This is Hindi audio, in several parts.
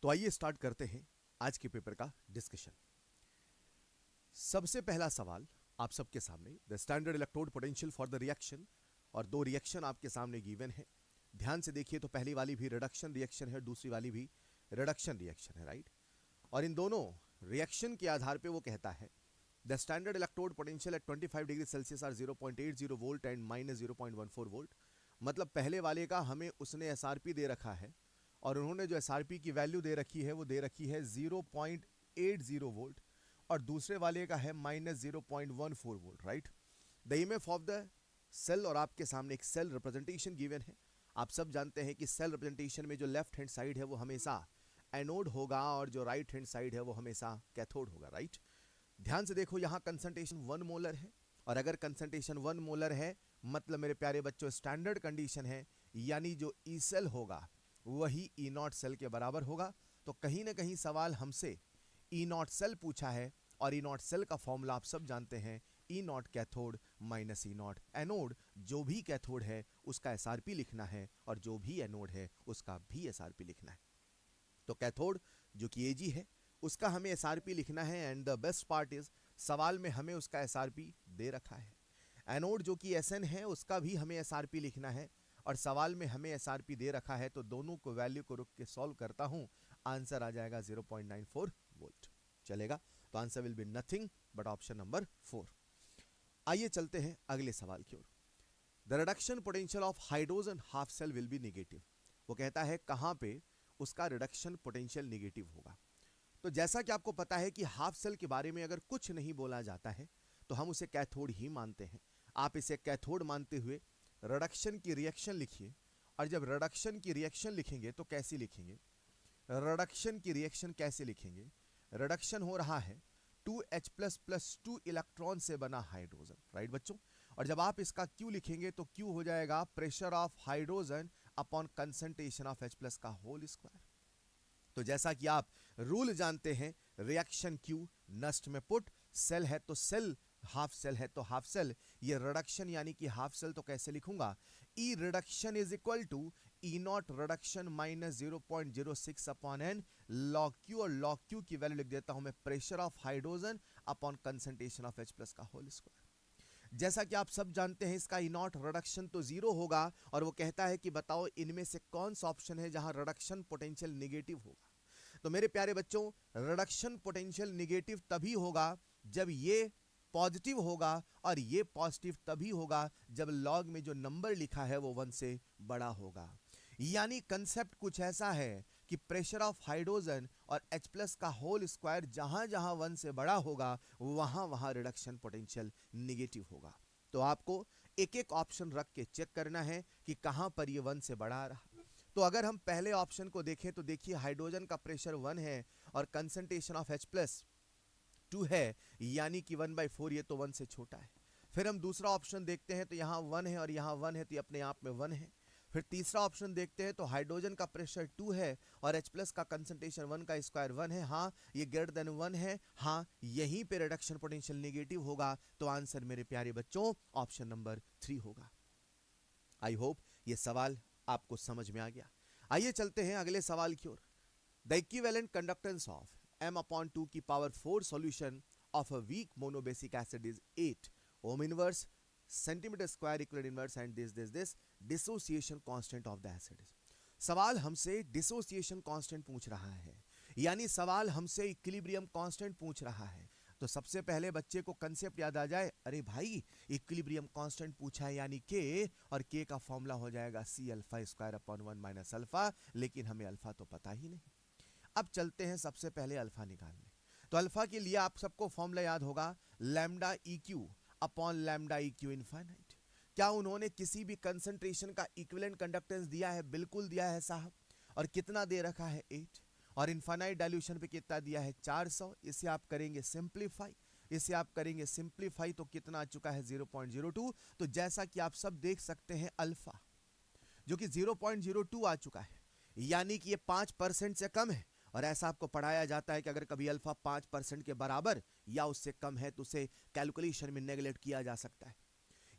तो आइए स्टार्ट करते हैं आज के पेपर का डिस्कशन। सबसे पहला सवाल आप सबके सामने, the standard electrode potential for the reaction, और दो रिएक्शन आपके सामने गिवन है। ध्यान से देखिए तो पहली वाली भी रिडक्शन रिएक्शन है, दूसरी वाली भी रिडक्शन रिएक्शन है, राइट। और इन दोनों रिएक्शन के आधार पे वो कहता है the standard electrode potential at 25 degree Celsius are 0.80 volt and -0.14 volt. मतलब पहले वाले का हमें उसने एसआरपी दे रखा है और उन्होंने जो एसआरपी की वैल्यू दे रखी है वो दे रखी है 0.80 वोल्ट, और दूसरे वाले का है -0.14 volt, right. The EMF of the cell, और आपके सामने एक सेल रिप्रेजेंटेशन गिवन है। आप सब जानते हैं कि सेल रिप्रेजेंटेशन में जो लेफ्ट हैंड साइड है वो हमेशा एनोड होगा और जो राइट हैंड साइड है वो हमेशा कैथोड होगा, राइट। ध्यान से देखो यहाँ कंसंट्रेशन 1 मोलर है, और अगर कंसंट्रेशन 1 मोलर है मतलब मेरे प्यारे बच्चों स्टैंडर्ड कंडीशन है, यानी जो ई सेल होगा वही ई नॉट सेल के बराबर होगा। तो कहीं ना कहीं सवाल हमसे ई नॉट सेल पूछा है, और ई नॉट सेल का फॉर्मूला आप सब जानते हैं, E naught cathode minus E naught anode. जो भी कैथोड है उसका एसआरपी लिखना है, और जो भी एनोड है उसका भी एसआरपी लिखना है। तो कैथोड जो कि एजी है उसका हमें एसआरपी लिखना है, and the best part is सवाल में हमें उसका एसआरपी दे रखा है। एनोड जो कि एसएन है उसका भी हमें एसआरपी लिखना है, और सवाल में हमें एसआरपी दे रखा है। तो दोनों को वैल्यू को रुक के सॉल्व करता हूं, आंसर आ जाएगा 0.94 वोल्ट। चलेगा, तो answer will be nothing but option number 4। आइए चलते हैं अगले सवाल की ओर। The reduction potential of hydrogen half cell will be negative. वो कहता है कहां पे उसका रिडक्शन पोटेंशियल नेगेटिव होगा। तो जैसा कि आपको पता है कि हाफ सेल के बारे में अगर कुछ नहीं बोला जाता है तो हम उसे कैथोड ही मानते हैं। आप इसे कैथोड मानते हुए रिडक्शन की रिएक्शन लिखिए, और जब रिडक्शन की रिएक्शन लिखेंगे तो कैसी लिखेंगे, रिडक्शन की रिएक्शन कैसे लिखेंगे। रिडक्शन हो रहा है 2H++2 इलेक्ट्रॉन से बना हाइड्रोजन, राइट बच्चों। और जब आप इसका Q लिखेंगे तो Q हो जाएगा pressure of hydrogen upon concentration of H+ का होल स्क्वायर। तो जैसा कि आप रूल जानते हैं, रिएक्शन Q नष्ट में पुट, सेल है तो सेल, हाफ सेल है तो हाफ सेल। ये रिडक्शन यानी कि हाफ सेल, तो कैसे लिखूंगा, E reduction is equal to E naught reduction minus 0.06 upon n log Q, और लॉग Q की वैल्यू लिख देता हूं मैं pressure of hydrogen upon concentration of H+ का होल स्क्वायर। जैसा कि आप सब जानते हैं इसका ई नॉट रिडक्शन तो 0 होगा, और वो कहता है कि बताओ इनमें से कौन सा ऑप्शन है जहां रिडक्शन पोटेंशियल नेगेटिव होगा। तो मेरे प्यारे बच्चों रिडक्शन पोटेंशियल नेगेटिव तभी होगा जब ये पॉजिटिव होगा, और ये पॉजिटिव तभी होगा जब लॉग में जो नंबर लिखा है वो 1 से बड़ा होगा। यानी कंसेप्ट कुछ ऐसा है कि प्रेशर ऑफ हाइड्रोजन और H+ का होल स्क्वायर जहां जहां 1 से बड़ा होगा वहां वहां रिडक्शन पोटेंशियल नेगेटिव होगा। तो आपको एक एक ऑप्शन रख के चेक करना है कि कहां पर ये 1 से बड़ा आ रहा। तो अगर हम पहले ऑप्शन को देखें तो देखिए हाइड्रोजन का प्रेशर 1 है और कंसंट्रेशन ऑफ H+ 2 है, यानी कि 1/4, ये तो 1 से छोटा है। फिर हम दूसरा ऑप्शन देखते हैं तो यहाँ 1 है और यहाँ 1 है, तो ये अपने आप में 1 है। फिर तीसरा ऑप्शन देखते हैं तो हाइड्रोजन का प्रेशर 2 है और H+ का कंसंट्रेशन 1 का स्क्वायर 1 है। हाँ, ये ग्रेटर देन 1 है। हाँ, यहीं पे रिडक्शन पोटेंशियल नेगेटिव होगा। तो आंसर मेरे प्यारे बच्चों ऑप्शन नंबर 3 होगा। आई होप ये सवाल आपको समझ में आ गया। आइए चलते हैं अगले सवाल की ओर। The equivalent conductance of m/2 की power 4 solution of a weak monobasic acid is 8 ohm inverse centimetre square equal inverse and this dissociation constant of the acid. सवाल हमसे डिसोसिएशन कांस्टेंट पूछ रहा है, यानी सवाल हमसे इक्विलिब्रियम कांस्टेंट पूछ रहा है। तो सबसे पहले बच्चे को कंसेप्ट याद आ जाए, अरे भाई इक्विलिब्रियम कांस्टेंट पूछा है यानी के, और के का फॉर्मूला हो जाएगा C∝² अल्फा, लेकिन हमें अल्फा तो पता ही नहीं। अब चलते हैं सबसे पहले अल्फा निकालने। तो अल्फा के लिए आप सबको फॉर्मूला याद होगा lambda EQ upon lambda EQ infinite. क्या उन्होंने किसी भी कंसंट्रेशन का इक्विवेलेंट कंडक्टेंस दिया है? बिल्कुल दिया है साहब। और कितना दे रखा है? 8। और इनफाइनाइट डाइल्यूशन पे कितना दिया है? 400। इसे आप करेंगे सिंप्लीफाई, तो कितना आ चुका है? 0.02। तो जैसा कि आप सब देख सकते हैं अल्फा जो कि 0.02 आ चुका है, यानी कि ये 5% से कम है। और ऐसा आपको पढ़ाया जाता है कि अगर कभी अल्फा 5% के बराबर या उससे कम है तो उसे कैलकुलेशन में नेगलेक्ट किया जा सकता है।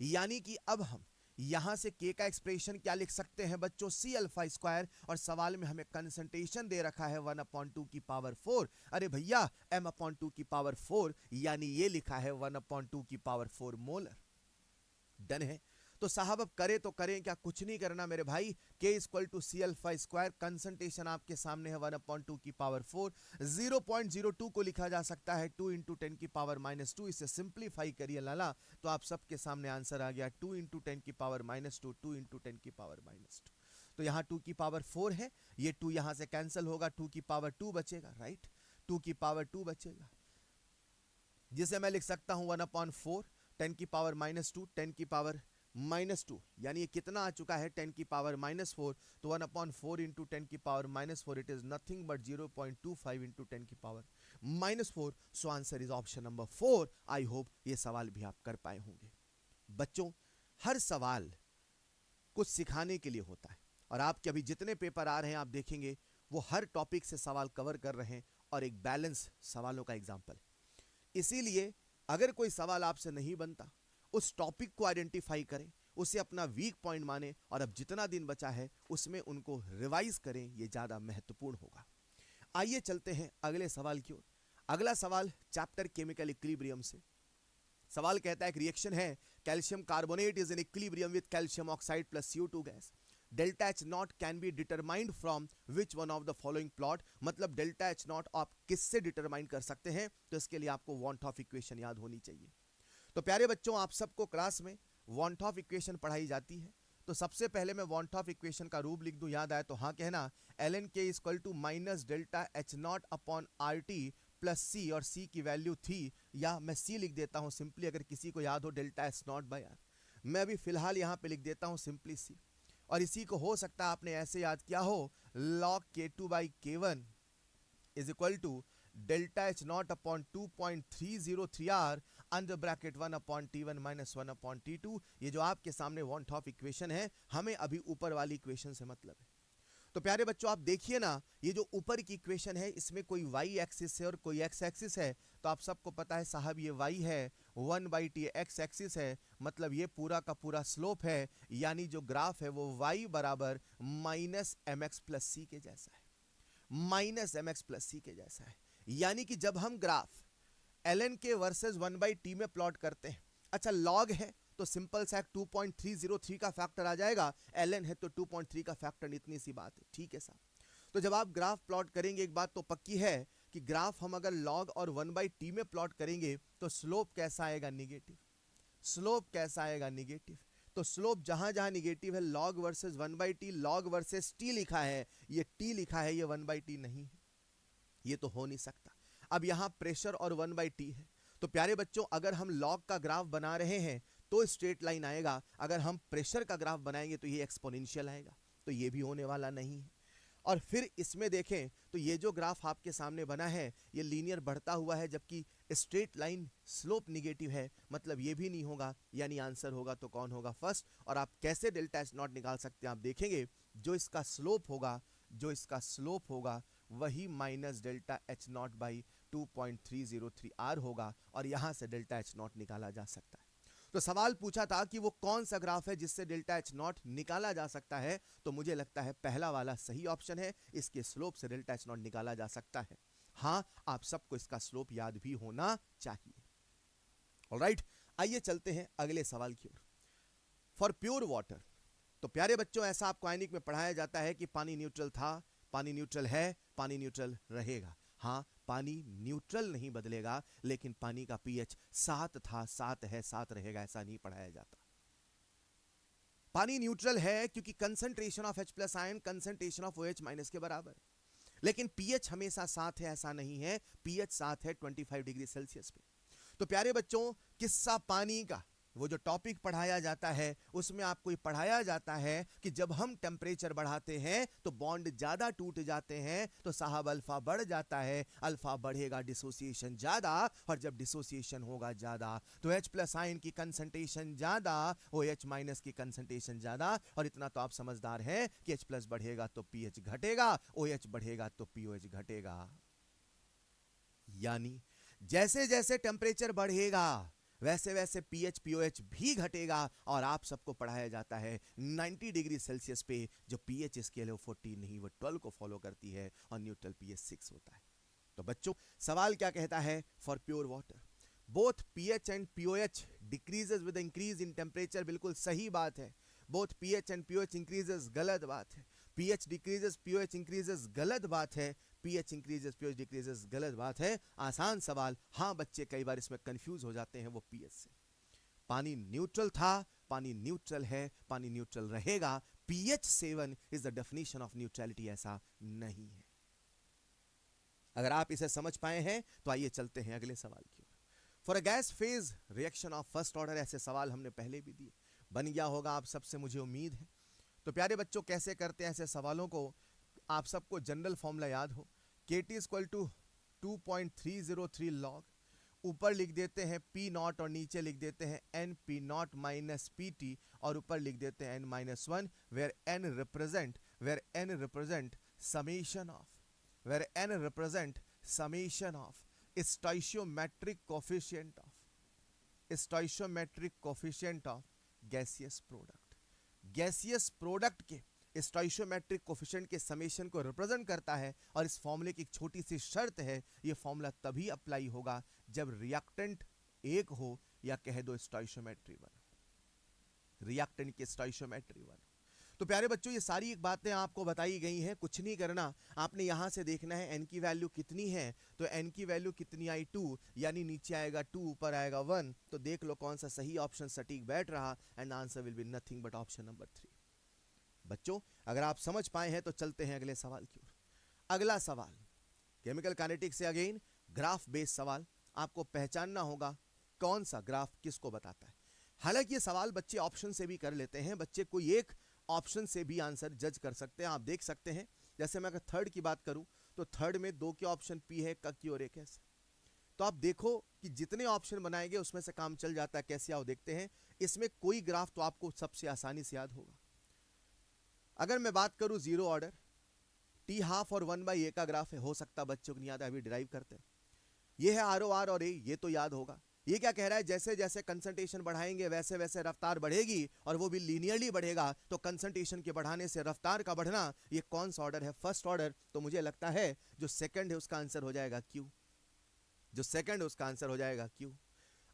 यानी कि अब हम यहां से K का एक्सप्रेशन क्या लिख सकते हैं बच्चों, C अल्फा स्क्वायर, और सवाल में हमें कंसंट्रेशन दे रखा है 1/2 की पावर 4। अरे भैया m/2 की पावर 4 यानी ये लिखा है 1/2 की पावर 4 मोलर। डन है। तो साहब अब करे तो करें क्या, कुछ नहीं करना मेरे भाई। K equal to C alpha square, concentration आपके सामने है 1/2 की पावर 4। 0.02 को लिखा जा सकता है 2 × 10 की पावर -2। इसे सिंप्लीफाई करिए लाला, तो आप सबके सामने आंसर आ गया 2 × 10 की पावर -2, 2 × 10 की पावर -2। तो यहाँ 2 की पावर 4 है, ये 2 यहाँ से कैंसिल होगा, 2 की पावर 2 बचेगा, राइट। 2 की पावर 2 बचेगा, जिसे मैं लिख सकता हूं 1/4, 10 की पावर -2, 10 की पावर -2, यानी ये कितना आ चुका है 10 की पावर -4, तो 1/4 × 10 की power -4, it is nothing but 0.25 × 10 की power -4। So answer is option number 4। I hope ये सवाल भी आप कर पाए होंगे। बच्चों, हर सवाल कुछ सिखाने के लिए होता है, और आपके अभी जितने पेपर आ रहे हैं आप देखेंगे वो हर टॉपिक से सवाल कवर कर रहे हैं, और एक बैलेंस सवालों का एग्जाम्पल है। इसीलिए अगर कोई सवाल आपसे नहीं बनता, उस टॉपिक को आइडेंटिफाई करें, उसे अपना वीक पॉइंट माने, और अब जितना दिन बचा है उसमें उनको रिवाइज करें, यह ज्यादा महत्वपूर्ण होगा। आइए चलते हैं अगले सवाल की ओर। अगला सवाल चैप्टर केमिकल इक्विलिब्रियम से। सवाल कहता है एक रिएक्शन है, calcium carbonate is in equilibrium with calcium oxide plus CO2 gas. Delta H not can be determined from which one of the following plot. मतलब डेल्टा H नॉट आप किससे डिटरमाइन कर सकते हैं, तो इसके लिए आपको वॉन्ट ऑफ इक्वेशन याद होनी चाहिए। तो प्यारे बच्चों, आप सबको क्लास में वॉन्ट ऑफ इक्वेशन पढ़ाई जाती है, तो सबसे पहले मैं वॉन्ट ऑफ इक्वेशन का रूप लिख दूं, याद आए तो हाँ कहना। ln k equal to minus delta H not upon RT plus C, और C की वैल्यू थी, या मैं C लिख देता हूं सिंपली, अगर किसी को याद हो delta H not by R। मैं अभी फिलहाल यहां पे लिख देता हूं सिंपली C, और इसी को हो सकता है आपने ऐसे याद किया हो, log K2/K1 is equal to delta H not upon 2.303R under bracket 1/T1 minus 1/T2। ये जो आपके सामने वॉन्ट ऑफ इक्वेशन है, हमें अभी ऊपर वाली इक्वेशन से मतलब है। तो प्यारे बच्चों आप देखिए ना, ये जो ऊपर की इक्वेशन है इसमें कोई y एक्सिस है और कोई x एक्सिस है, तो आप सबको पता है साहब ये y है, 1/t x एक्सिस है, मतलब ये पूरा का पूरा स्लोप है, यानी जो ग्राफ है वो y बराबर -mx प्लस c के जैसा है, -mx प्लस c के जैसा है। यानी कि जब हम ग्राफ ln के वर्सेस 1/t में प्लॉट करते हैं, अच्छा लॉग है तो सिंपल सा 2.303 का फैक्टर आ जाएगा, ln है तो 2.3 का फैक्टर, इतनी सी बात है, ठीक है साहब। तो जब आप ग्राफ प्लॉट करेंगे, एक बात तो पक्की है कि ग्राफ हम अगर लॉग और 1/t में प्लॉट करेंगे तो स्लोप कैसा आएगा, निगेटिव। स्लोप कैसा आएगा, निगेटिव। तो स्लोप जहां जहां निगेटिव है, log versus 1/t, log versus t लिखा है, ये t लिखा है, ये 1/t नहीं है, ये तो हो नहीं सकता। अब यहां प्रेशर और 1/t है, तो प्यारे बच्चों अगर हम लॉग का ग्राफ बना रहे हैं तो स्ट्रेट लाइन आएगा, अगर हम प्रेशर का ग्राफ बनाएंगे तो ये एक्सपोनेंशियल आएगा, तो ये भी होने वाला नहीं है। और फिर इसमें देखें तो ये जो ग्राफ आपके सामने बना है ये लीनियर बढ़ता हुआ है, जबकि स्ट्रेट लाइन स्लोप निगेटिव है, मतलब ये भी नहीं होगा, यानी आंसर होगा तो कौन होगा, फर्स्ट। और आप कैसे डेल्टा एच नॉट निकाल सकते हैं, आप देखेंगे जो इसका स्लोप होगा, जो इसका स्लोप होगा वही minus delta H not by 2.303R होगा, और यहां से डेल्टा एच नॉट निकाला जा सकता है। तो सवाल पूछा था कि वो कौन सा ग्राफ है जिससे डेल्टा एच नॉट निकाला जा सकता है, तो मुझे लगता है पहला वाला सही ऑप्शन है, इसके स्लोप से डेल्टा एच नॉट निकाला जा सकता है। हाँ, आप सबको इसका स्लोप याद भी होना चाहिए। ऑलराइट, आइए चलते हैं अगले सवाल की ओर। फॉर प्योर वाटर, तो प्यारे बच्चों ऐसा आपको आयनिक में पढ़ाया जाता है कि पानी न्यूट्रल था, पानी न्यूट्रल है, पानी न्यूट्रल रहेगा। हाँ, पानी न्यूट्रल नहीं बदलेगा, लेकिन पानी का पीएच 7 था, 7 है, 7 रहेगा, ऐसा नहीं पढ़ाया जाता। पानी न्यूट्रल है क्योंकि concentration of H+ ion concentration of OH- के बराबर, लेकिन पीएच हमेशा 7 है ऐसा नहीं है, पीएच 7 है 25 डिग्री सेल्सियस पे। तो प्यारे बच्चों किस्सा पानी का वो जो टॉपिक पढ़ाया जाता है उसमें आपको ये पढ़ाया जाता है कि जब हम टेम्परेचर बढ़ाते हैं तो बॉन्ड ज्यादा टूट जाते हैं, तो साहब अल्फा बढ़ जाता है, अल्फा बढ़ेगा डिसोसिएशन ज्यादा, और जब डिसोसिएशन होगा ज्यादा तो H+ आयन की कंसंट्रेशन ज्यादा, OH- की कंसंट्रेशन ज्यादा, और इतना तो आप समझदार हैं कि H+ बढ़ेगा तो पीएच घटेगा, OH बढ़ेगा तो पीओएच घटेगा। यानी जैसे जैसे टेम्परेचर बढ़ेगा वैसे वैसे पीएच पीओएच भी घटेगा और आप सबको पढ़ाया जाता है 90 डिग्री सेल्सियस पे जो पीएच स्केल है वो 14 नहीं वो 12 को फॉलो करती है और न्यूट्रल पीएच 6 होता है। तो बच्चों सवाल क्या कहता है, for pure water both pH and pOH decreases with increase in temperature, बिल्कुल सही बात है। Both pH and pOH increases, गलत बात है। पीएच डिक्रीजेस पीओएच इंक्रीजेस, गलत बात है। पीएच इंक्रीजेस पीओएच डिक्रीजेस, गलत बात है। आसान सवाल, हाँ बच्चे कई बार इसमें कंफ्यूज हो जाते हैं वो पीएच से। पानी न्यूट्रल था, पानी न्यूट्रल है, पानी न्यूट्रल रहेगा। PH 7 is the definition of neutrality, ऐसा नहीं है। अगर आप इसे समझ पाए हैं तो आइए चलते हैं अगले सवाल की ओर। For a gas phase reaction of first order, ऐसे सवाल हमने पहले भी दिए, बन गया होगा आप सबसे मुझे उम्मीद है। तो प्यारे बच्चों कैसे करते हैं ऐसे सवालों को, आप सबको जनरल फॉर्मूला याद हो, KT इक्वल टू 2.303 लॉग, ऊपर लिख देते हैं P नॉट और नीचे लिख देते हैं N P naught minus PT और ऊपर लिख देते हैं N-1, where N represent summation of, where N represent summation of stoichiometric coefficient of gaseous product। Gaseous product के स्टोइशियोमेट्रिक कोफिशिएंट के समेशन को रिप्रेजेंट करता है। और इस फॉर्मूले की एक छोटी सी शर्त है, ये फॉर्मूला तभी अप्लाई होगा जब रिएक्टेंट एक हो या कह दो स्टोइशियोमेट्री 1, रिएक्टेंट की स्टोइशियोमेट्री 1। तो प्यारे बच्चों ये सारी बातें आपको बताई गई हैं, कुछ नहीं करना, आपने यहां से देखना है n की वैल्यू कितनी है। तो n की वैल्यू कितनी आई 2, यानी नीचे आएगा 2 ऊपर आएगा 1। तो देख लो कौन सा सही ऑप्शन सटीक बैठ रहा, and answer will be nothing but option number 3। बच्चों अगर आप समझ पाए हैं तो चलते हैं अगले सवाल की ओर। अगला सवाल केमिकल काइनेटिक्स से अगेन ग्राफ बेस्ड सवाल, आपको पहचानना होगा कौन सा ग्राफ किसको बताता है। हालांकि ये सवाल बच्चे ऑप्शन से भी कर लेते हैं, बच्चे कोई एक ऑप्शन से भी आंसर जज कर सकते हैं। आप देख सकते हैं जैसे मैं अगर थर्ड की बात करूं तो थर्ड में 2 के ऑप्शन P है, क की और एक S। तो आप देखो कि जितने ऑप्शन बनाए गए उसमें से काम चल जाता है। कैसे आओ देखते हैं, इसमें कोई ग्राफ तो आपको सबसे आसानी से याद होगा। अगर मैं बात करूं जीरो ऑर्डर T½ और 1/a का ग्राफ है, हो सकता बच्चों को नहीं याद है, अभी डिराइव करते हैं। ये है ROR और A, ये तो याद होगा। ये क्या कह रहा है, जैसे जैसे कंसंट्रेशन बढ़ाएंगे वैसे वैसे रफ्तार बढ़ेगी और वो भी लीनियरली बढ़ेगा। तो कंसंट्रेशन के बढ़ाने से रफ्तार का बढ़ना, ये कौन सा ऑर्डर है, फर्स्ट ऑर्डर। तो मुझे लगता है जो सेकंड है उसका आंसर हो जाएगा Q, जो सेकंड है उसका आंसर हो जाएगा Q।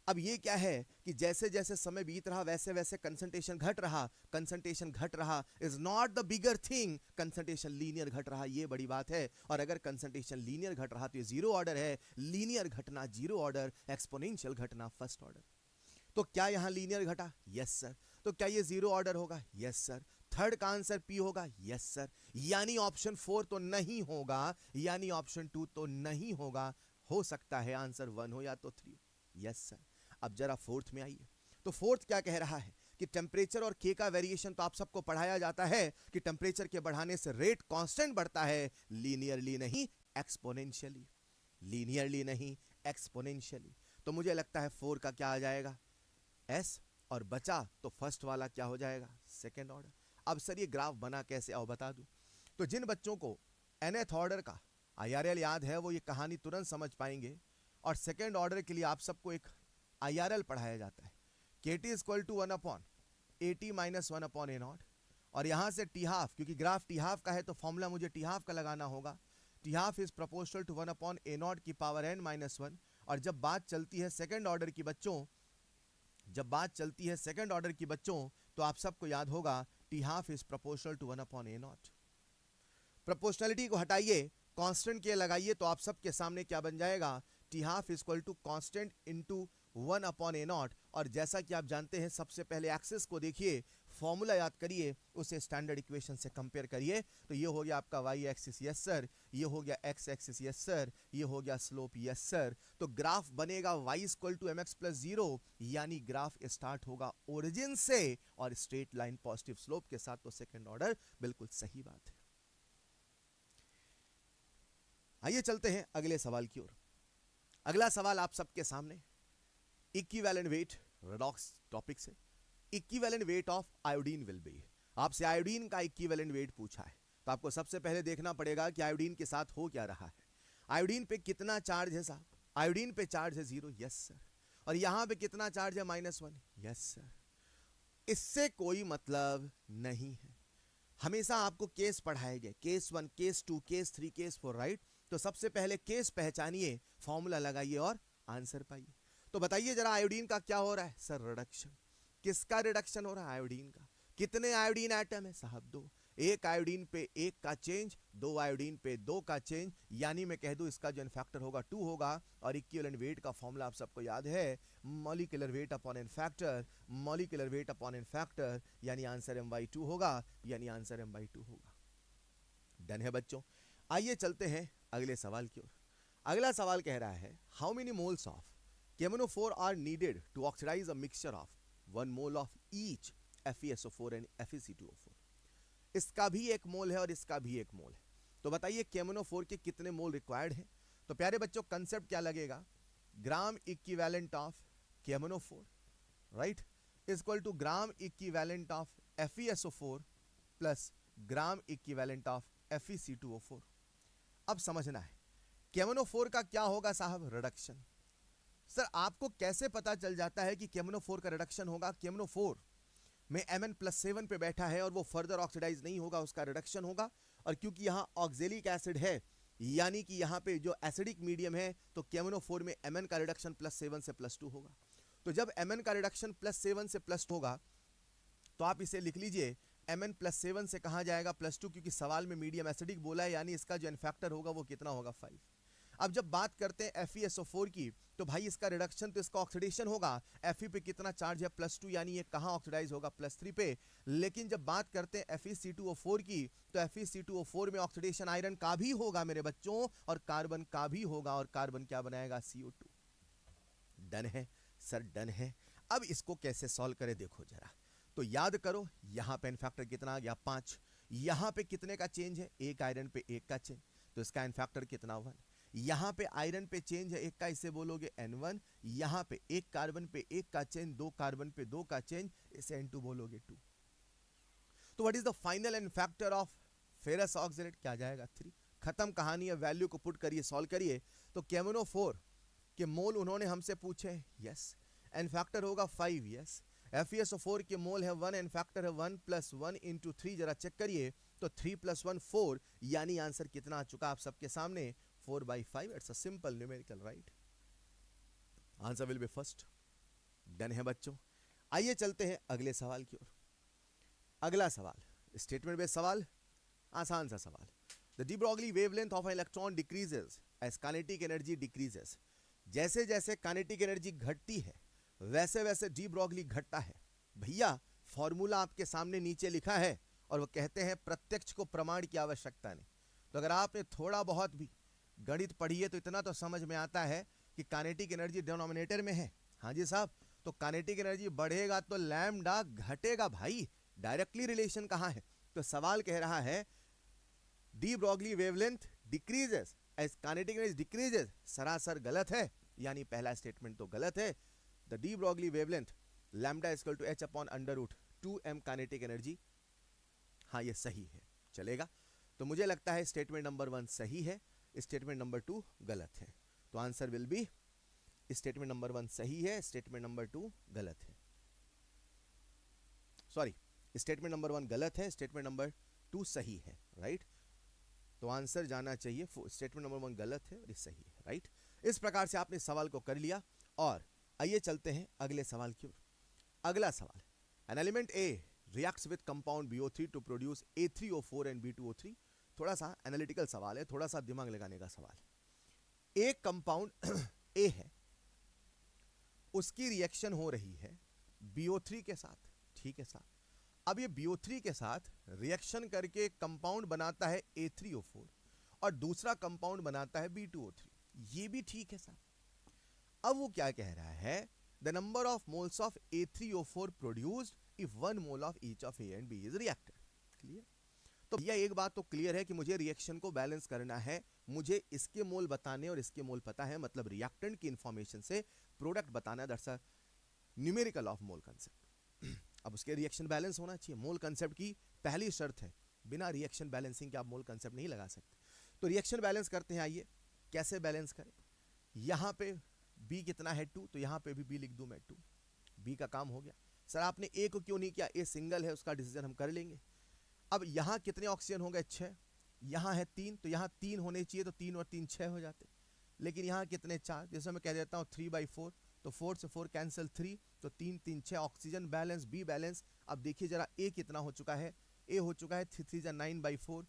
अब ये क्या है कि जैसे जैसे समय बीत रहा वैसे वैसे कंसंट्रेशन घट रहा is not the bigger thing, concentration linear घट रहा, ये बड़ी बात है। और अगर कंसंट्रेशन लीनियर घट रहा तो ये जीरो ऑर्डर है, लीनियर घटना जीरो ऑर्डर, एक्सपोनेंशियल घटना फर्स्ट ऑर्डर। तो क्या यहां लीनियर घटा, यस सर। तो क्या ये जीरो ऑर्डर होगा, यस सर। थर्ड का आंसर P होगा, यस सर। यानी ऑप्शन 4 तो नहीं होगा, यानी ऑप्शन 2 तो नहीं होगा, हो सकता है आंसर 1 हो या तो 3, यस सर। अब जरा फोर्थ में आइए, तो फोर्थ क्या कह रहा है कि टेम्परेचर और K का वेरिएशन तो आप सबको पढ़ाया जाता है कि टेम्परेचर के बढ़ाने से रेट कांस्टेंट बढ़ता है, लीनियरली नहीं एक्सपोनेंशियली, लीनियरली नहीं एक्सपोनेंशियली। तो मुझे लगता है 4 का क्या आ जाएगा, S, और बचा तो फर्स्ट वाला क्या हो जाएगा, सेकेंड ऑर्डर। अब सर ये ग्राफ बना कैसे, आओ बता दूं। तो जिन बच्चों को nth ऑर्डर का IRL याद है वो ये कहानी तुरंत समझ पाएंगे। और सेकेंड ऑर्डर के लिए आप सबको एक IRL पढ़ाया जाता है, KT equal to 1/AT minus 1/A0। और यहां से T½ क्योंकि ग्राफ T½ का है तो फॉर्मूला मुझे T½ का लगाना होगा। T½ is proportional to 1/A0 की पावर n-1। और जब बात चलती है सेकेंड ऑर्डर की बच्चों, तो आप सबको याद होगा T½ is proportional to 1/A0। Proportionality को हटाइए, कांस्टेंट के लगाइए, तो आप सबके सामने क्या बन जाएगा, T½ equal to constant into 1/A0। और जैसा कि आप जानते हैं सबसे पहले एक्सिस को देखिए, फॉर्मूला याद करिए, उसे स्टैंडर्ड इक्वेशन से कंपेयर करिए। तो ये हो गया आपका y एक्सिस, यस सर। ये हो गया x एक्सिस, यस सर। ये हो गया स्लोप, यस सर। तो ग्राफ बनेगा y equal to mx plus 0, यानी ग्राफ स्टार्ट होगा ओरिजिन से और स्ट्रेट लाइन पॉजिटिव स्लोप के साथ। तो सेकंड ऑर्डर बिल्कुल सही बात है। आइए चलते हैं अगले सवाल की ओर। अगला सवाल आप सबके सामने इक्विवेलेंट वेट रेडॉक्स टॉपिक से, equivalent weight of iodine will be. आपसे आयोडीन का इक्विवेलेंट वेट पूछा है, तो आपको सबसे पहले देखना पड़ेगा कि आयोडीन के साथ हो क्या रहा है। आयोडीन पे कितना चार्ज है साहब, आयोडीन पे चार्ज है 0, यस सर। और यहां पे कितना चार्ज है -1। यस सर, इससे कोई मतलब नहीं है। हमेशा आपको केस पढ़ाए गए, case 1, case 2, case 3, case 4, right. तो सबसे पहले केस पहचानिए, फॉर्मूला लगाइए और आंसर पाइए। तो बताइए जरा आयोडीन का क्या हो रहा है सर? रिडक्शन। किसका रिडक्शन हो रहा है? आयोडीन का। कितने आयोडीन एटम है साहब? 2। एक आयोडीन पे 1 का चेंज, 2 आयोडीन पे 2 का चेंज, यानी मैं कह दूं इसका जो फैक्टर होगा 2 होगा। और इक्विवेलेंट वेट का फॉर्मूला आप सबको याद है, molecular weight upon n factor, molecular weight upon n factor, यानी आंसर m/2 होगा, यानी आंसर m/2 होगा। डन है बच्चों। आइए चलते हैं अगले सवाल की ओर। अगला सवाल कह रहा है, how many moles of KMnO4 are needed to oxidize a mixture of 1 mole of each FeSO4 and FeC2O4। इसका भी 1 मोल है और इसका भी 1 मोल है। तो बताइए KMnO4 के कितने मोल रिक्वायर्ड है? तो प्यारे बच्चों कंसेप्ट क्या लगेगा, gram equivalent of KMnO4, right, is equal to gram equivalent of FeSO4 plus gram equivalent of FeC2O4। अब समझना है KMnO4 का क्या होगा साहब? रिडक्शन। सर आपको कैसे पता चल जाता है कि KMnO4 का रिडक्शन होगा? KMnO4 में Mn+7 पे बैठा है और वो फर्दर ऑक्सीडाइज नहीं होगा, उसका रिडक्शन होगा। और क्योंकि यहां ऑक्जेलिक एसिड है, यानी कि यहां पे जो एसिडिक मीडियम है, तो KMnO4 में Mn का रिडक्शन +7 से +2 होगा। तो जब Mn का रिडक्शन +7 से +2 होगा, तो आप इसे लिख लीजिए Mn+7 से कहां जाएगा? +2, क्योंकि सवाल में मीडियम एसिडिक बोला है, यानी इसका जो फैक्टर होगा वो कितना होगा? 5। अब जब बात करते हैं FeSO4 की, तो भाई इसका रिडक्शन तो इसका ऑक्सीडेशन होगा। Fe पे कितना चार्ज है? +2, यानी ये कहां ऑक्सीडाइज होगा? +3 पे। लेकिन जब बात करते हैं FeC2O4 की, तो FeC2O4 में ऑक्सीडेशन आयरन का भी होगा मेरे बच्चों, और कार्बन का भी होगा, और कार्बन क्या बनाएगा? CO2। डन है सर, डन है। अब इसको कैसे सॉल्व करें देखो जरा। तो याद करो, यहां पे फैक्टर कितना आ गया? 5। यहां पे कितने का चेंज है? 1 आयरन पे 1 का चेंज, तो इसका फैक्टर कितना? 1। यहां पे आयरन पे चेंज है 1 का, इसे बोलोगे N1। यहां पे 1 कार्बन पे 1 का चेंज, 2 कार्बन पे 2 का चेंज, इसे N2 बोलोगे 2। तो what is the final n factor of ferrous oxalate? क्या जाएगा? 3। खत्म कहानी है। वैल्यू को पुट करिए, सॉल्व करिए। तो KMnO4 के मोल उन्होंने हमसे पूछे, यस। एन फैक्टर होगा 5, यस। FeSO4 के मोल है 1, एन फैक्टर है 1 + 1 × 3, जरा चेक करिए। तो 3 + 1 4, यानी आंसर कितना आ चुका आप सबके सामने? 4/5। It's a simple numerical, right. Answer will B first. Done है बच्चों। आइए चलते हैं अगले सवाल की ओर। अगला सवाल स्टेटमेंट बेस्ड सवाल, आसान सा सवाल। The de Broglie wavelength of an electron decreases as kinetic energy decreases. जैसे जैसे काइनेटिक एनर्जी घटती है, वैसे वैसे डी ब्रॉगली घटता है। भैया फॉर्मूला आपके सामने नीचे लिखा है, और वो कहते हैं प्रत्यक्ष को प्रमाण की आवश्यकता नहीं। तो अगर आपने थोड़ा बहुत भी गणित पढ़ी है तो इतना तो समझ में आता है कि काइनेटिक एनर्जी डिनोमिनेटर में है। हाँ जी साहब, तो काइनेटिक एनर्जी बढ़ेगा तो लैम्डा घटेगा भाई। डायरेक्टली रिलेशन कहां है? तो सवाल कह रहा है de Broglie wavelength decreases as kinetic energy decreases. सरासर गलत है, यानी पहला स्टेटमेंट तो गलत है। The de Broglie wavelength lambda is equal to h/√2m kinetic energy, हाँ ये सही है, चलेगा। तो मुझे लगता है स्टेटमेंट नंबर 1 सही है, स्टेटमेंट नंबर 2 गलत है। तो answer will B, statement number 1 सही है, स्टेटमेंट नंबर 2 गलत है। सॉरी, स्टेटमेंट नंबर 1 गलत है, स्टेटमेंट नंबर 2 सही है, राइट। तो आंसर जाना चाहिए, स्टेटमेंट नंबर 1 गलत है और ये सही है, राइट। इस प्रकार से आपने सवाल को कर लिया, और आइए चलते हैं अगले सवाल की ओर। अगला सवाल, an element A reacts with compound BO3 to produce A3O4 and B2O3। थोड़ा सा एनालिटिकल सवाल है, थोड़ा सा दिमाग लगाने का सवाल है। एक कंपाउंड ए है, उसकी रिएक्शन हो रही है BO3 के साथ, ठीक है साहब। अब ये BO3 के साथ रिएक्शन करके कंपाउंड बनाता है A3O4 और दूसरा कंपाउंड बनाता है B2O3, ये भी ठीक है साहब। अब वो क्या कह रहा है, the number of moles of A3O4 produced if 1 mole of each of A and B is reacted. Clear? तो यह एक बात तो क्लियर है कि मुझे रिएक्शन को बैलेंस करना है, मुझे इसके मोल बताने और इसके मोल पता है, मतलब रिएक्टेंट की इंफॉर्मेशन से प्रोडक्ट बताना, that's a numerical of mole concept. अब उसके रिएक्शन बैलेंस होना चाहिए, मोल कंसेप्ट की पहली शर्त है, बिना रिएक्शन बैलेंसिंग के आप मोल कंसेप्ट नहीं लगा सकते। तो रिएक्शन बैलेंस करते हैं, आइए कैसे बैलेंस करें। यहां पे बी कितना है 2, तो यहाँ पे भी बी लिख दूं मैं 2, बी का काम हो गया। सर आपने ए को क्यों नहीं किया, ए सिंगल है, उसका डिसीजन हम कर लेंगे। अब यहाँ कितने ऑक्सीजन हो गए 6, यहाँ है 3, तो यहाँ 3 होने चाहिए, तो 3 और 3 6 हो जाते, लेकिन यहाँ कितने 4, जैसे मैं कह देता हूँ 3/4, तो 4 से 4 कैंसिल 3, तो 3 3 6, ऑक्सीजन बैलेंस, बी बैलेंस। अब देखिए जरा ए कितना हो चुका है, ए हो चुका है 3 जा 9/4,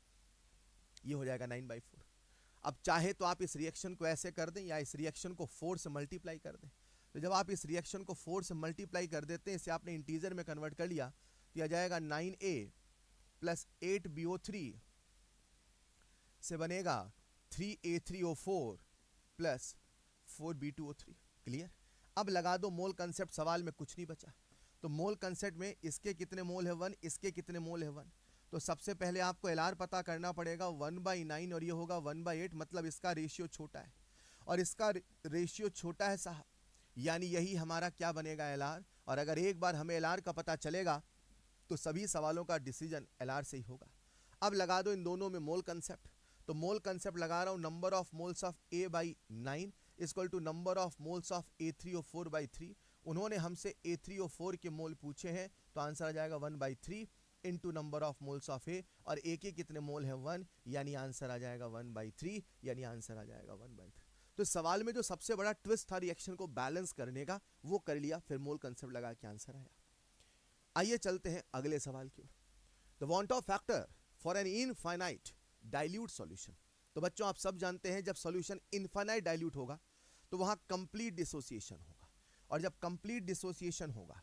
ये हो जाएगा 9/4। अब चाहे तो आप इस रिएक्शन को ऐसे कर दें या इस रिएक्शन को 4 से मल्टीप्लाई कर दें। तो जब आप इस रिएक्शन को 4 से मल्टीप्लाई कर देते हैं, इसे आपने इंटीजर में कन्वर्ट कर लिया, तो यह जाएगा 9A प्लस 8BO3 से बनेगा 3A3O4 प्लस 4B2O3। क्लियर? अब लगा दो मोल कंसेप्ट, सवाल में कुछ नहीं बचा। तो मोल कंसेप्ट में इसके कितने मोल है 1, इसके कितने मोल है 1। तो सबसे पहले आपको एलआर पता करना पड़ेगा 1/9 और ये होगा 1/8, मतलब इसका रेशियो छोटा है और इसका रेशियो छोटा है साहब, यानी यही हमारा क्या बनेगा एलआर। और अगर एक बार हमें एलआर का पता चलेगा तो सभी सवालों का डिसीजन एलआर से ही होगा। अब लगा दो इन दोनों में मोल कंसेप्ट, तो मोल कंसेप्ट लगा रहा हूं, number of moles of A/9 equal to number of moles of A3O4/3। उन्होंने हमसे A3O4 के मोल पूछे हैं, तो आंसर आ जाएगा 1/3 into number of moles of A, और ए के कितने मोल है 1, यानी आंसर आ जाएगा 1/3, यानी आंसर आ जाएगा 1/3। तो सवाल में जो सबसे बड़ा ट्विस्ट था रिएक्शन को बैलेंस करने का, वो कर लिया, फिर मोल कंसेप्ट लगा के आंसर आया। आइए चलते हैं अगले सवाल की ओर। The van't Hoff factor for an infinite dilute solution. तो बच्चों आप सब जानते हैं जब सॉल्यूशन इनफाइनाइट डाइल्यूट होगा तो वहां कंप्लीट डिसोसिएशन होगा, और जब कंप्लीट डिसोसिएशन होगा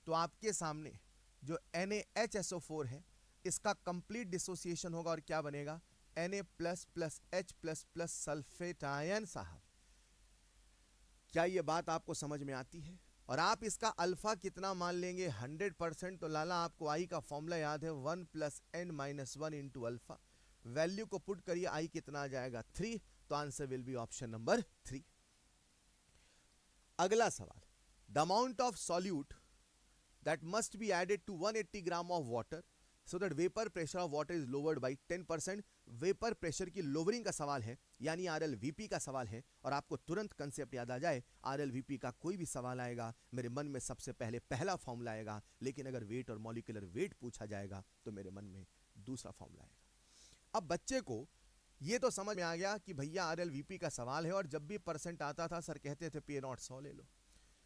तो आपके सामने जो NaHSO4 है इसका कंप्लीट डिसोसिएशन होगा, और क्या बनेगा Na++H++ सल्फेट आयन। साहब क्या ये बात आपको समझ में आती है? और आप इसका अल्फा कितना मान लेंगे 100%। तो लाला आपको आई का फॉर्मूला याद है 1 + n-1 इंटू अल्फा। वैल्यू को पुट करिए, आई कितना आ जाएगा 3, तो answer will B option number 3। अगला सवाल, the amount of solute that must be added to 180 gram of water so that vapor pressure of water is lowered by 10%। Vapour pressure की लोवरिंग का सवाल है, यानी RLVP का सवाल है। और आपको तुरंत कंसेप्ट याद आ जाए, RLVP का कोई भी सवाल आएगा मेरे मन में सबसे पहले पहला फॉर्मूला आएगा, लेकिन अगर वेट और मॉलिक्यूलर वेट पूछा जाएगा तो मेरे मन में दूसरा फॉर्मूला आएगा। अब बच्चे को ये तो समझ में आ गया कि भैया RLVP का सवाल है, और जब भी परसेंट आता था सर कहते थे P0 100 ले लो।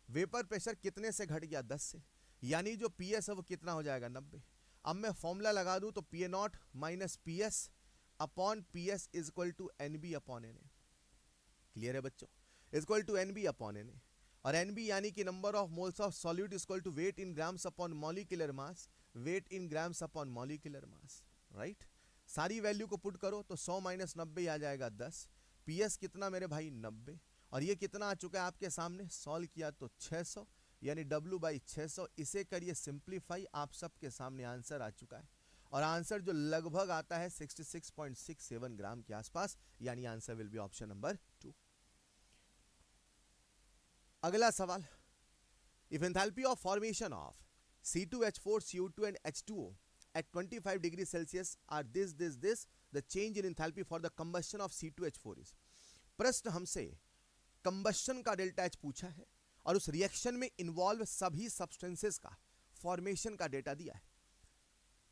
वेपर प्रेशर कितने से घट गया 10 से, यानी जो PS है वो कितना हो जाएगा 90। अब मैं फॉर्मूला लगा दूं तो P0 - PS upon PS is equal to NB upon Na। Clear है बच्चों? Is equal to NB upon Na, और NB यानी कि number of moles of solute is equal to weight in grams upon molecular mass, weight in grams upon molecular mass. Right, सारी वैल्यू को पुट करो तो 100 - 90 आ जाएगा 10। PS कितना मेरे भाई 90, और ये कितना आ चुका है आपके सामने, सॉल्व किया तो 600, यानी W/600। इसे करिए सिंप्लीफाई, आप सबके सामने आंसर आ चुका है, और आंसर जो लगभग आता है 66.67 ग्राम के आसपास, यानी answer will B option number 2। अगला सवाल, if enthalpy of formation of C2H4 CO2 and H2O at 25 degrees Celsius are this the change in enthalpy for the combustion of C2H4 is। प्रश्न हमसे कंबशन का डेल्टा H पूछा है, और उस रिएक्शन में इन्वॉल्व सभी सब्सटेंसेस का फॉर्मेशन का डेटा दिया है।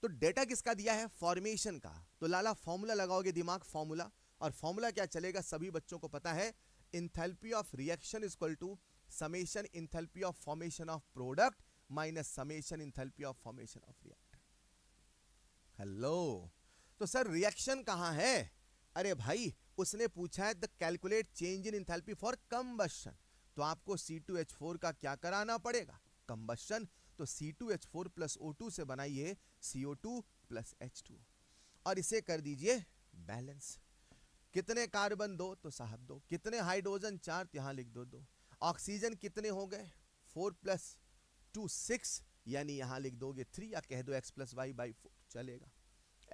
तो डेटा किसका दिया है? फॉर्मेशन का। तो लाला फॉर्मूला लगाओगे दिमाग, फॉर्मूला, और फॉर्मूला क्या चलेगा सभी बच्चों को पता है, enthalpy of reaction is equal to summation enthalpy of formation of product minus summation enthalpy of formation of reactor. Hello, तो सर रिएक्शन कहां है? अरे भाई उसने पूछा है the calculate change in enthalpy for combustion, तो आपको C2H4 का क्या कराना पड़ेगा? कंबशन। तो C2H4 + O2 से बनाइए CO2 + H2O, और इसे कर दीजिए बैलेंस। कितने कार्बन 2, तो साहब 2। कितने हाइड्रोजन 4, तो यहां लिख दो 2। ऑक्सीजन कितने हो गए 4 + 2 6, यानी यहां लिख दोगे 3, या कह दो X + Y/4 चलेगा,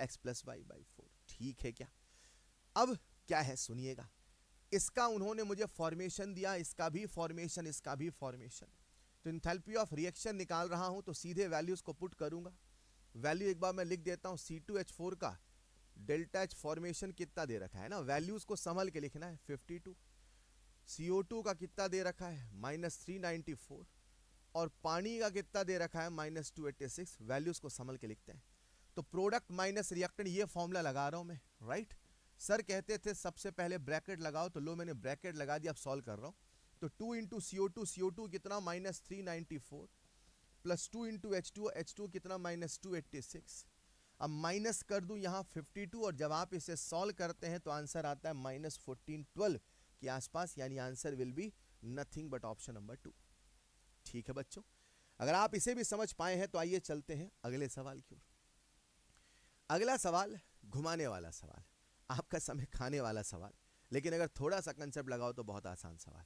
X + Y/4। ठीक है क्या? अब क्या है सुनिएगा, इसका उन्होंने मुझे फॉर्मेशन दिया, इसका भी फॉर्मेशन, इसका भी फॉर्मेशन। तो एंथैल्पी ऑफ रिएक्शन निकाल रहा हूं तो सीधे वैल्यूज को पुट करूंगा। वैल्यू एक बार मैं लिख देता हूं, C2H4 का डेल्टा H फॉर्मेशन कितना दे रखा है ना, वैल्यूज को संभल के लिखना है 52, CO2 का कितना दे रखा है -394 और पानी का कितना दे रखा है -286। वैल्यूज को संभल के लिखते हैं। तो प्रोडक्ट माइनस रिएक्टेंट, ये फॉर्मूला लगा रहा हूं मैं, राइट। सर कहते थे सबसे पहले ब्रैकेट लगाओ, तो लो मैंने ब्रैकेट लगा दिया, अब सॉल्व कर रहा हूं। तो 2 इंटू CO2, CO2 कितना -394 प्लस 2 इंटू H2 कितना -286। अब माइनस कर दूं यहाँ 52 और जब आप इसे सॉल्व करते हैं तो आंसर आता है -1412 के आसपास, यानी answer will be nothing but option number 2। ठीक है बच्चों, अगर आप इसे भी समझ पाए हैं तो आइए चलते हैं अगले सवाल की ओर। अगला सवाल घुमाने वाला सवाल, आपका समय खाने वाला सवाल, लेकिन अगर थोड़ा सा कंसेप्ट लगाओ तो बहुत आसान सवाल।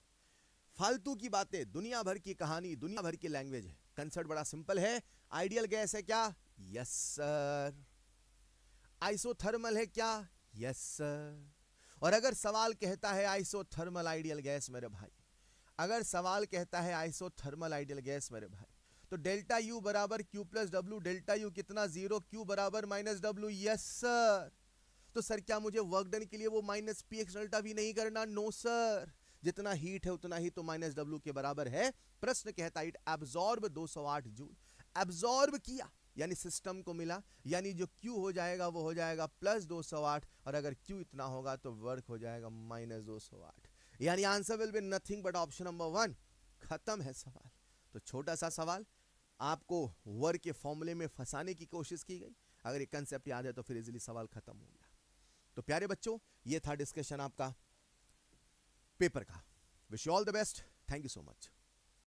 फालतू की बातें, दुनिया भर की कहानी, दुनिया भर की लैंग्वेज है। कंसेप्ट बड़ा सिंपल है। आइडियल गैस है क्या? Yes sir. आइसोथर्मल है क्या? Yes sir. और अगर सवाल कहता है आइसोथर्मल आइडियल गैस मेरे भाई, अगर सवाल कहता है आइसोथर्मल आइडियल गैस मेरे भाई, तो डेल्टा यू बराबर Q plus W. Delta U कितना? 0। क्यू बराबर -W। Yes sir. तो सर क्या मुझे वर्क डन के लिए वो -P एक्स डेल्टा भी नहीं करना? No sir. जितना हीट है उतना ही तो -W के बराबर है। प्रश्न कहता है इट एब्जॉर्ब 208 जूल। एब्जॉर्ब किया यानी सिस्टम को मिला, यानी जो Q हो जाएगा वो हो जाएगा +208, और अगर Q इतना होगा तो वर्क हो जाएगा -208, यानी answer will be nothing but option number 1। खत्म है सवाल। तो छोटा सा सवाल, आपको वर्क के फॉर्मूले में फंसाने की कोशिश की गई। अगर ये कंसेप्ट याद है तो फिर इजीली सवाल खत्म हो गया। तो प्यारे बच्चों, ये था डिस्कशन आपका पेपर का। Wish you all the best. Thank you so much.